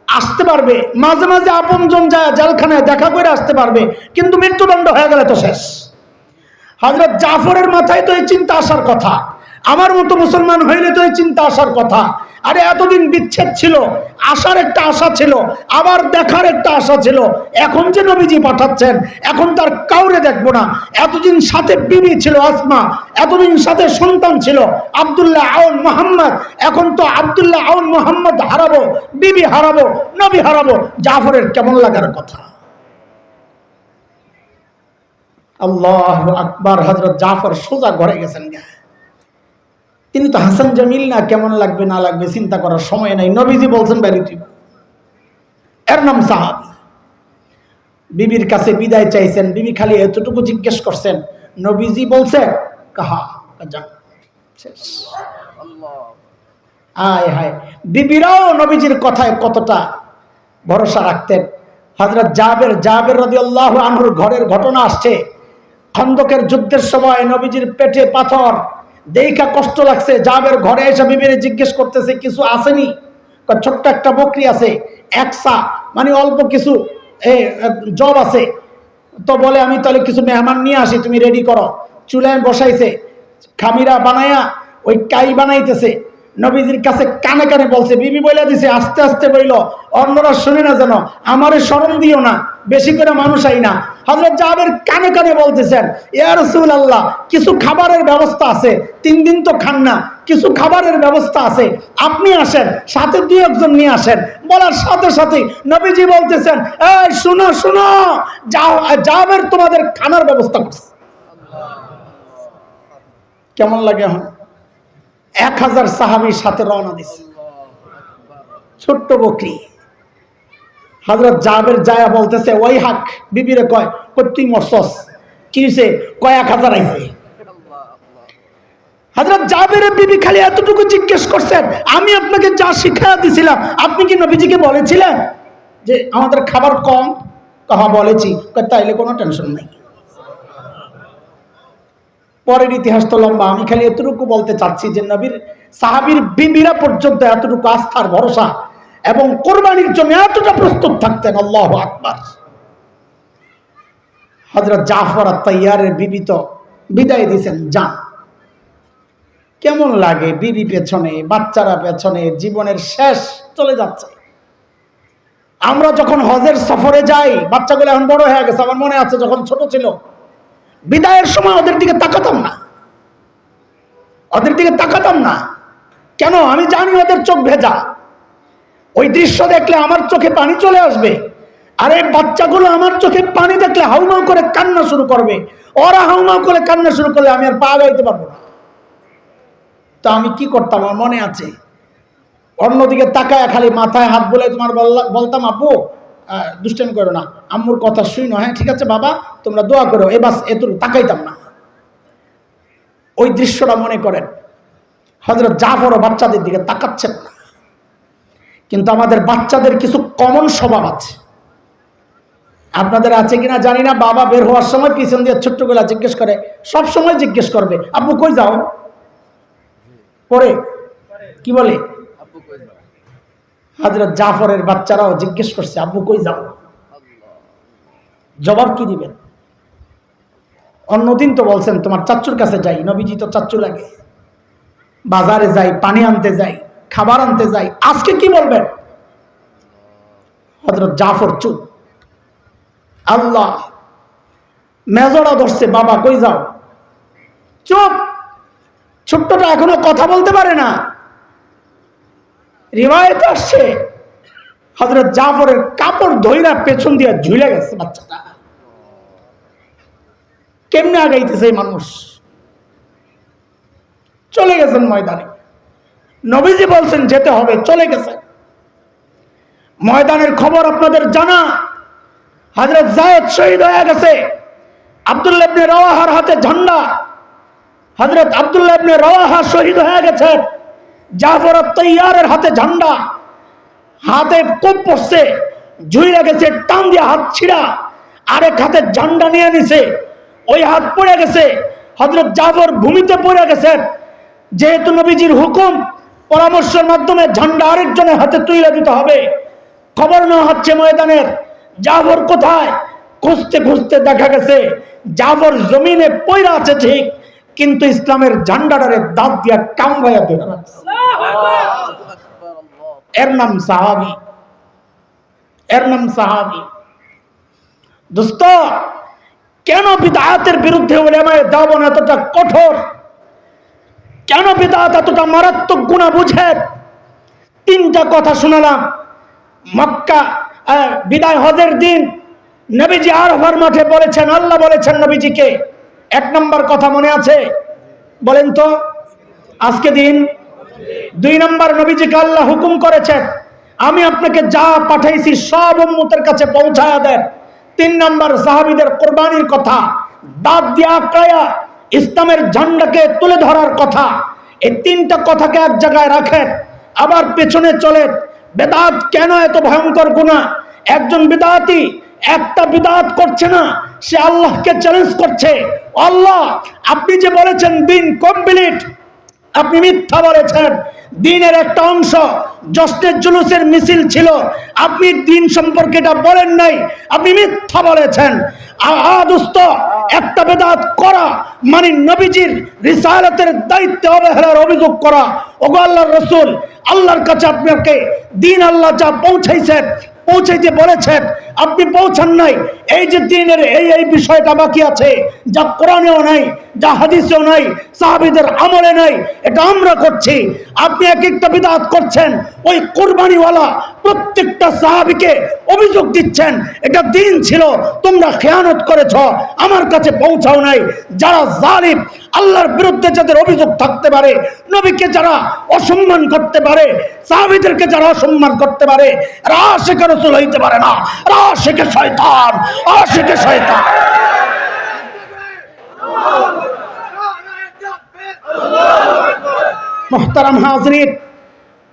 আসতে পারবে, মাঝে মাঝে আপনজন যায় জেলখানায় দেখা করে আসতে পারবে, কিন্তু মৃত্যুদণ্ড হয়ে গেলে তো শেষ। হযরত জাফরের মাথায় তো এই চিন্তা আসার কথা, আমার মতো মুসলমান হইলে তো এই চিন্তা আসার কথা। আরে এতদিন বিচ্ছেদ ছিল, আসার একটা আশা ছিল, আবার দেখার একটা আশা ছিল। এখন যে নবীজি পাঠাচ্ছেন, এখন তার কাউরে দেখবো না। এতদিন সাথে বিবি ছিল আসমা, এতদিন সাথে সন্তান ছিল আব্দুল্লাহ আউন মুহাম্মদ, এখন তো আব্দুল্লাহ আউন মুহাম্মদ হারাবো, বিবি হারাবো, নবী হারাবো। জাফরের কেমন লাগার কথা। আল্লাহু আকবার। হযরত জাফর সোজা ঘরে গেছেন। তিনি তো হাসান জামিল না, কেমন লাগবে না লাগবে চিন্তা করার সময় নাই। নবীজি বলছেন বাড়িতে, এর নাম সাহাবী। বিবির কাছে বিদায় চাইছেন, বিবি খালি এতটুকু জিজ্ঞেস করছেন, নবীজি বলছে কাহা যা শেষ। আয় হায়, বিবিরাও নবীজির কথায় কতটা ভরসা রাখতেন। হযরত জাবের রাদিয়াল্লাহু আনহুর ঘরের ঘটনা আসছে। খন্দকের যুদ্ধের সময় নবীজির পেটে পাথর, দেখা কষ্ট লাগছে। জাবের ঘরে এসে বিবিরে জিজ্ঞেস করতেছে কিছু আসেনি? ছোট্ট একটা বকরি আছে, একসা মানে অল্প কিছু জব আছে। তো বলে আমি তাহলে কিছু মেহমান নিয়ে আসি, তুমি রেডি করো। চুলায় বসাইছে, খামিরা বানায়া ওই কাই বানাইতেছে। নবীজির কাছে কানে কানে বলছে, বিবি বলে দিছে আস্তে আস্তে বইল, অন্যরা শুনে না যেন, আমারে শরম দিও না, বেশি করে মানুষ আই না। হযরত জাবের কানে কানে বলতেছেন, ইয়া রাসূলুল্লাহ, কিছু খাবারের ব্যবস্থা আছে, 3 দিন তো খান না, কিছু খাবারের ব্যবস্থা আছে, আপনি আসেন, সাথে 2-1 নিয়ে আসেন। বলার সাথে সাথে নবীজি বলতেছেন, এই শুনো শুনো, জাবের তোমাদের খানার ব্যবস্থা করছে। কেমন লাগে? এখন 1000 সাহাবীর সাথে রওনা দিছে, ছোট্ট বকরি। হযরত জাবের যায়া বলতেছে, ওই হাক, বিবিরে কয় তুই মরছস, কি হইছে? কয় 1000 আইছে। হযরত জাবেরের বিবি খালি এতটুকু জিজ্ঞেস করছেন, আমি আপনাকে যা শিখায়া দিছিলাম আপনি কি নবীজিকে বলেছিলেন যে আমাদের খাবার কম? হ্যাঁ বলেছি। তাইলে কোনো টেনশন নাই। পরের ইতিহাস তো লম্বা, আমি খালি এতটুকু বলতে চাচ্ছি যে নবীর সাহাবীর বিবিরা পর্যন্ত এতটুকু আস্থার ভরসা এবং কোরবানির জন্য এতটা প্রস্তুত থাকতেন। আল্লাহু আকবার। হযরত জাফর আত-তাইয়ারের বিবি তো বিদায় দিয়েছেন, যান। কেমন লাগে? বিবি পেছনে, বাচ্চারা পেছনে, জীবনের শেষ চলে যাচ্ছে। আমরা যখন হজের সফরে যাই, বাচ্চাগুলো এখন বড় হয়ে গেছে, আমার মনে আছে যখন ছোট ছিল, বিদায়ের সময় ওদের দিকে তাকাতাম না, ওদের দিকে তাকাতাম না। কেন? আমি জানি ওদের চোখ ভেজা। ওই দৃশ্য দেখলে আমার চোখে পানি চলে আসবে। আর এই বাচ্চাগুলো আমার চোখে পানি দেখলে হাউমাউ করে কান্না শুরু করবে। ওরা হাউমাউ করে কান্না শুরু করলে আমি আর পা গাইতে পারবো না। তো আমি কি করতাম আমার মনে আছে, অন্যদিকে তাকায় খালি মাথায় হাত বলে তোমার বলতাম, আব্বু দুষ্টামি করো না, আম্মুর কথা শুনো, হ্যাঁ ঠিক আছে বাবা, তোমরা দোয়া করো, এ বাস এতটুকু, তাকাইতাম না। ওই দৃশ্যটা মনে করেন। হযরত জাফর বাচ্চাদের দিকে তাকাচ্ছেন না। কিন্তু আমাদের বাচ্চাদের কিছু কমন স্বভাব আছে, আপনাদের আছে কিনা জানি না। বাবা বের হওয়ার সময় পিছন দিয়ে ছোট্ট গলা জিজ্ঞেস করে, সব সময় জিজ্ঞেস করবে, আব্বু কই যাও? পরে কি বলে? হযরত জাফরের বাচ্চারাও জিজ্ঞেস করছে, আব্বু কই যাও? জবাব কি দিবেন? অন্যদিন তো বলছেন তোমার চাচ্চুর কাছে যাই, নবীজি তো চাচ্চু লাগে, বাজারে যাই, পানি আনতে যাই, খাবার আনতে যাই। আজকে কি বলবেন? হযরত জাফর চুপ। আল্লাহ, মেজড়া ধরছে, বাবা কই যাও? চুপ। ছোট্টটা এখনো কথা বলতে পারে না। রিওয়ায়েতে আসছে হযরত জাফরের কাপড় ধইরা পেছন দিয়ে ঝুলে গেছে বাচ্চাটা। কেমনে আগাইতেছে মানুষ? চলে গেছেন ময়দানে, নবীজি বলছেন যেতে হবে, চলে গেছে। ময়দানের খবর আপনাদের জানা। হযরত যায়েদ শহীদ হয়ে গেছে, আব্দুল্লাহ ইবনে রাওয়াহার হাতে ঝান্ডা। হযরত আব্দুল্লাহ ইবনে রাওয়াহা শহীদ হয়ে গেছে, জাফর আত-তাইয়ারের হাতে ঝান্ডা, হাতে কোপ পড়ছে, ঝুইলা গেছে, টান দিয়ে হাত ছিড়া, আরেক হাতে ঝান্ডা নিয়ে নিছে, ওই হাত পড়ে গেছে। হযরত জাফর ভূমিতে পড়ে গেছে। যেহেতু নবীজির হুকুম, পরামর্শের মাধ্যমে ঝান্ডা আরেকজনের হাতে তুলে দিতে হবে। খবর নেওয়া হচ্ছে ময়দানের, জাফর কোথায়? খুঁজতে খুঁজতে দেখা গেছে জাফর জমিনে পড়ে আছে ঠিক, কিন্তু ইসলামের ঝান্ডাটারে দাঁত দিয়া কামড়াইয়া ধরে রাখছে। এর নাম সাহাবী, এর নাম সাহাবী। দোস্ত, কেন বিদআতের বিরুদ্ধে উলামায়ে দেওবন্দ এতটা কঠোর? কেন বিদআত এতটা মারাত্মক গুনাহ বুঝেন? 3টা কথা শোনালাম। মক্কা বিদায় হজের দিন নবীজি আরাফার মাঠে বলেছেন, আল্লাহ বলেছেন নবীজিকে, 1 নম্বর কথা মনে আছে? বলেন তো, আজকে দিন। 2 নম্বর, নবীজিকে আল্লাহ হুকুম করেছেন, আমি আপনাকে যা পাঠাইছি সব উম্মতের কাছে পৌঁছায়া দেন। 3 নম্বর, সাহাবীদের কুরবানির কথা, দাঁত দিয়ে আঁকড়ায়া ইসলামের ঝান্ডাকে তুলে ধরার কথা। এই 3টা কথাকে এক জায়গায় রাখেন, আবার পেছনে চলেন। বেদাত কেন এত ভয়ঙ্কর গুনাহ? একজন বেদাতি একটা বিদআত করছে না, সে আল্লাহকে চ্যালেঞ্জ করছে। আল্লাহ, আপনি যে বলেছেন দিন কমপ্লিট, আপনি মিথ্যা বলেছেন। দিনের একটা অংশ জশ্নের জুলুসের মিছিল ছিল, আপনি দিন সম্পর্কে এটা বলেন নাই, আপনি মিথ্যা বলেছেন। দোস্ত, একটা বেদাত করা মানে নবীজির রিসালাতের দায়িত্বে অবহেলার অভিযোগ করা। ওগো আল্লাহর রাসূল, আল্লাহর কাছে আপনাকে দিন আল্লাহ যা পৌঁছাইছেন, পৌঁছাইতে বলেছেন, আপনি পৌঁছান নাই। এই যে দিনের এই বিষয়টা বাকি আছে, যা কোরআনেও নাই, যা হাদিসেও নাই, সাহাবীদের আমলে নাই, এটা আমরা করছি। আপনি এক একটা বিদআত করছেন, ওই কুরবানিওয়ালা প্রত্যেকটা সাহাবীকে অভিযোগ দিচ্ছেন এটা দিন ছিল, তোমরা খেয়ানত করেছ, আমার কাছে পৌঁছাও নাই। যারা জালিম, আল্লাহর বিরুদ্ধে যাদের অভিযোগ থাকতে পারে, নবীকে যারা অসম্মান করতে পারে, সাহাবীদেরকে যারা অসম্মান করতে পারে, এরা আশিকে রাসূল হইতে পারে না, এরা আশিকে শয়তান, আশিকে শয়তান। মুহতারাম হাজরিন,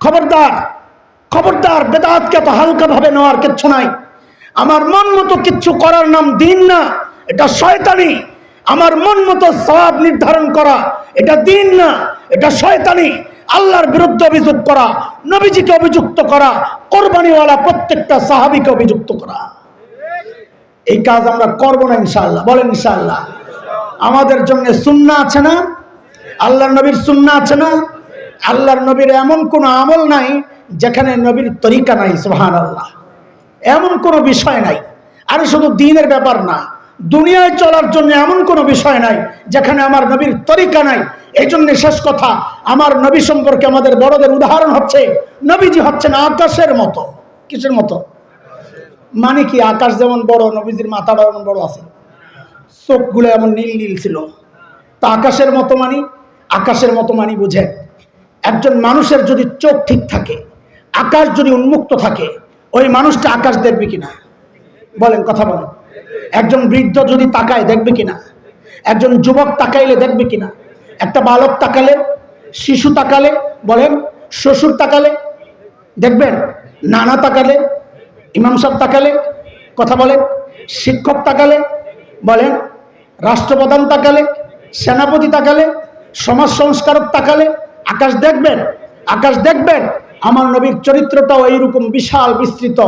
খবরদার, খবরদার, বেদাতকে তো হালকা ভাবে নেওয়ার কিচ্ছু নাই। আমার মন মতো কিচ্ছু করার নাম দিন না, এটা শয়তানি। আমার মন মতো সওয়াব নির্ধারণ করা, এটা দিন না, এটা শয়তানি। আল্লাহর বিরুদ্ধে অভিযোগ করা, নবীজিকে অভিযুক্ত করা, কোরবানিওয়ালা প্রত্যেকটা সাহাবীকে অভিযুক্ত করা, এই কাজ আমরা করব না ইনশাআল্লাহ। বলেন ইনশাআল্লাহ। আমাদের জন্য সুন্নাহ আছে না? আল্লাহর নবীর সুন্নাহ আছে না? আল্লাহর নবীর এমন কোন আমল নাই যেখানে নবীর তরিকা নাই। সুবহানাল্লাহ। এমন কোনো বিষয় নাই। আরে শুধু দ্বীনের ব্যাপার না, দুনিয়ায় চলার জন্য এমন কোনো বিষয় নাই যেখানে আমার নবীর তরিকা নাই। এই জন্য শেষ কথা, আমার নবী সম্পর্কে আমাদের বড়দের উদাহরণ হচ্ছে, নবীজি হচ্ছেন আকাশের মতো। কিসের মতো? মানে কি, আকাশ যেমন বড়, নবীজির মাথাটা এমন বড় আছে, চোখগুলো এমন নীল নীল ছিল। তা আকাশের মতো মানি, আকাশের মতো মানি বুঝেন, একজন মানুষের যদি চোখ ঠিক থাকে, আকাশ যদি উন্মুক্ত থাকে, ওই মানুষটা আকাশ দেখবে কিনা? বলেন, কথা বলেন। একজন বৃদ্ধ যদি তাকায়, দেখবে কিনা? একজন যুবক তাকাইলে দেখবে কিনা? একটা বালক তাকালে, শিশু তাকালে, বলেন, শ্বশুর তাকালে দেখবেন, নানা তাকালে, ইমাম সাহেব তাকালে, কথা বলেন, শিক্ষক তাকালে, বলেন, রাষ্ট্রপ্রধান তাকালে, সেনাপতি তাকালে, সমাজ সংস্কারক তাকালে আকাশ দেখবেন, আকাশ দেখবেন। আমার নবীর চরিত্রটাও এইরকম বিশাল বিস্তৃত,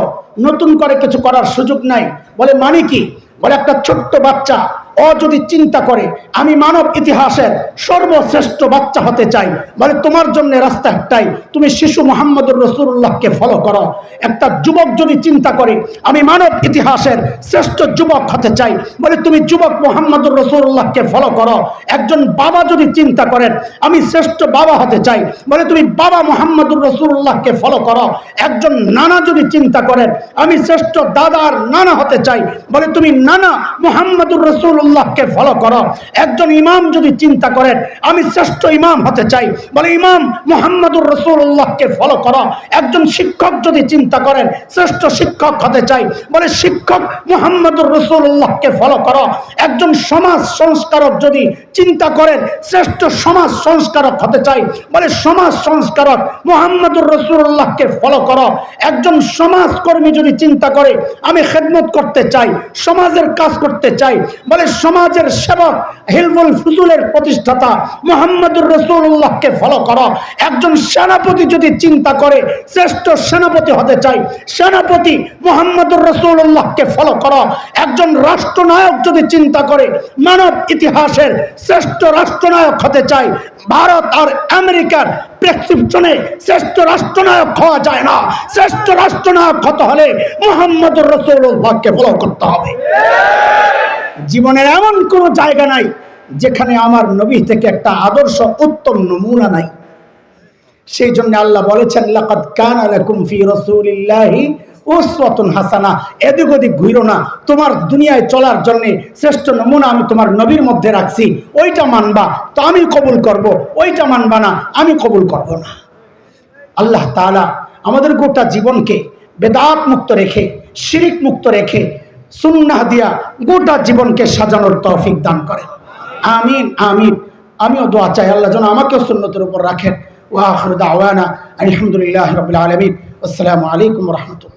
নতুন করে কিছু করার সুযোগ নাই। বলে মানে কি? বলে একটা ছোট্ট বাচ্চা, ও যদি চিন্তা করে আমি মানব ইতিহাসের সর্বশ্রেষ্ঠ বাচ্চা হতে চাই, বলে তোমার জন্য রাস্তা একটাই, তুমি শিশু মুহাম্মদুর রাসূলুল্লাহকে ফলো করো। একটা যুবক যদি চিন্তা করে আমি মানব ইতিহাসের শ্রেষ্ঠ যুবক হতে চাই, বলে তুমি যুবক মুহাম্মদুর রাসূলুল্লাহকে ফলো করো। একজন বাবা যদি চিন্তা করেন আমি শ্রেষ্ঠ বাবা হতে চাই, বলে তুমি বাবা মুহাম্মদুর রাসূলুল্লাহকে ফলো করো। একজন নানা যদি চিন্তা করেন আমি শ্রেষ্ঠ দাদার নানা হতে চাই, বলে তুমি নানা মুহাম্মদুর রাসূলুল্লাহকে ফলো করো। একজন ইমাম যদি চিন্তা করেন আমি শ্রেষ্ঠ ইমাম হতে চাই, বলে ইমাম মুহাম্মদুর রাসূলুল্লাহকে ফলো করো। একজন শিক্ষক যদি চিন্তা করেন শ্রেষ্ঠ শিক্ষক হতে চাই, বলে শিক্ষক মুহাম্মদুর রাসূলুল্লাহকে ফলো করো। একজন সমাজ সংস্কারক যদি চিন্তা করেন শ্রেষ্ঠ সমাজ সংস্কারক হতে চাই, বলে সমাজ সংস্কারক মুহাম্মদুর রাসূলুল্লাহকে ফলো করো। একজন সমাজকর্মী যদি চিন্তা করে আমি খেদমত করতে চাই, সমাজের কাজ করতে চাই, বলে সমাজের সেবক হিলফুল ফুজুলের প্রতিষ্ঠাতা মুহাম্মদুর রাসূলুল্লাহকে ফলো করো। একজন সেনাপতি যদি চিন্তা করে শ্রেষ্ঠ সেনাপতি হতে চাই, সেনাপতি মুহাম্মদুর রাসূলুল্লাহকে ফলো করো। একজন রাষ্ট্রনায়ক যদি চিন্তা করে মানব ইতিহাসের শ্রেষ্ঠ রাষ্ট্রনায়ক হতে চাই, ভারত আর আমেরিকার প্রেসক্রিপশনে শ্রেষ্ঠ রাষ্ট্রনায়ক হওয়া যায় না, শ্রেষ্ঠ রাষ্ট্রনায়ক হতে হলে মুহাম্মদুর রাসূলুল্লাহকে ফলো করতে হবে। জীবনের এমন কোন জায়গা নাই যেখানে আমার নবী থেকে একটা আদর্শ উত্তম নমুনা নাই। সেই জন্য আল্লাহ বলেছেন লাকাদ কানা লাকুম ফি রাসূলিল্লাহি উসওয়াতুন হাসানাহ। এদিক ওদিক ঘুরো না, তোমার দুনিয়ায় চলার জন্য শ্রেষ্ঠ নমুনা আমি তোমার নবীর মধ্যে রাখছি, ওইটা মানবা তো আমি কবুল করব, ওইটা মানবা না আমি কবুল করব না। আল্লাহ তাআলা আমাদের গোটা জীবনকে বেদাত মুক্ত রেখে, শিরিক মুক্ত রেখে, সুন্নাহ দিয়া গোটা জীবনকে সাজানোর তৌফিক দান করেন। আমিন আমিন। আমিও দোয়া চাই আল্লাহ যেন আমাকেও সুন্নতের উপর রাখেন। ওয়া আখিরু দাওয়ানা আলহামদুলিল্লাহি রাব্বিল আলামিন। আসসালামু আলাইকুম ওয়া রাহমাতুল্লাহ।